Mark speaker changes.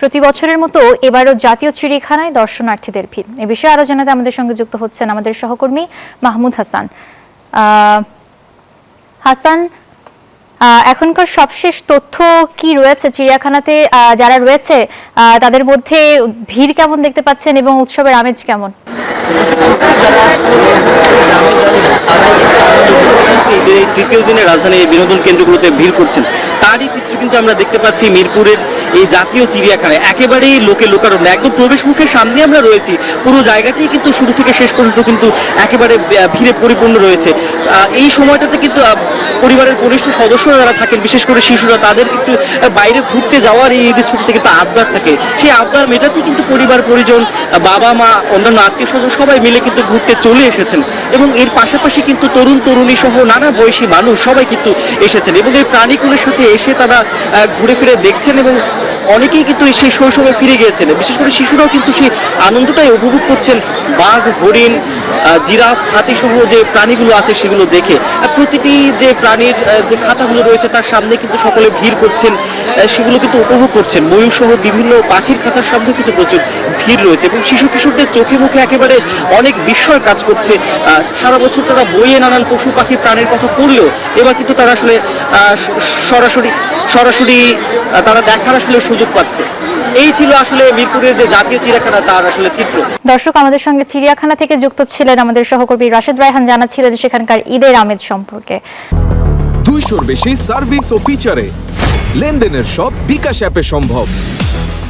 Speaker 1: প্রতি বছরের মতো এবারও জাতীয় চিড়িয়াখানায় দর্শনার্থীদের ভিড়। এ বিষয়ে আরো জানাতে আমাদের সঙ্গে যুক্ত হচ্ছেন আমাদের সহকর্মী মাহমুদ হাসান। হাসান, এখনকার সবশেষ তথ্য কি রয়েছে? চিড়িয়াখানাতে যারা রয়েছে তাদের মধ্যে ভিড় কেমন দেখতে পাচ্ছেন এবং উৎসবের আমেজ কেমন?
Speaker 2: তৃতীয় দিনে রাজধানীর বিনোদন কেন্দ্রগুলোতে ভিড় করছেন, তারই চিত্র কিন্তু আমরা দেখতে পাচ্ছি মিরপুরের এই জাতীয় চিড়িয়াখানায়। একেবারেই লোকে লোকারণ্য, একদম প্রবেশ মুখের সামনে আমরা রয়েছি। পুরো জায়গাটি কিন্তু শুরু থেকে শেষ পর্যন্ত কিন্তু একেবারে ভিড়ে পরিপূর্ণ রয়েছে। এই সময়টাতে কিন্তু পরিবারের কনিষ্ঠ সদস্যরা যারা থাকেন, বিশেষ করে শিশুরা, তাদের কিন্তু বাইরে ঘুরতে যাওয়ার এই ঈদের ছুটিতে কিন্তু আবদার থাকে। সেই আবদার মেটাতেই কিন্তু পরিবার পরিজন, বাবা মা, অন্যান্য আত্মীয় স্বজন সবাই মিলে কিন্তু ঘুরতে চলে এসেছেন। এবং এর পাশাপাশি কিন্তু তরুণ তরুণী সহ নানা বয়সী মানুষ সবাই কিন্তু এসেছেন এবং এই প্রাণীকুলের সাথে এসে তারা ঘুরে ফিরে দেখছেন এবং অনেকেই কিন্তু সেই শৈশবে ফিরে গিয়েছেন। বিশেষ করে শিশুরাও কিন্তু সেই আনন্দটাই উপভোগ করছেন। বাঘ, হরিণ, জিরাফ, হাতি সহ যে প্রাণীগুলো আছে সেগুলো দেখে। প্রতিটি যে প্রাণীর যে খাঁচাগুলো রয়েছে তার সামনে কিন্তু সকলে ভিড় করছেন, সেগুলো কিন্তু উপভোগ করছেন। ময়ূর সহ বিভিন্ন পাখির খাঁচার সামনে কিন্তু প্রচুর ভিড় রয়েছে এবং শিশু কিশোরদের চোখে মুখে একেবারে অনেক বিস্ময় কাজ করছে। সারা বছর তারা বইয়ে নানান পশু পাখি প্রাণীর কথা পড়লেও এবার কিন্তু তারা আসলে সরাসরি তারা দেখার আসলে সুযোগ পাচ্ছে। এই ছিল আসলে মিরপুরের যে জাতীয় চিড়িয়াখানা তার আসলে চিত্র।
Speaker 1: দর্শক, আমাদের সঙ্গে চিড়িয়াখানা থেকে যুক্ত ছিলেন আমাদের সহকর্মী রাশেদ রায়হান, জানাচ্ছিলেন সেখানকার ঈদের আমেজ সম্পর্কে।
Speaker 3: 200-র বেশি সার্ভিস ও ফিচারে লেনদেনের সব বিকাশ অ্যাপে সম্ভব।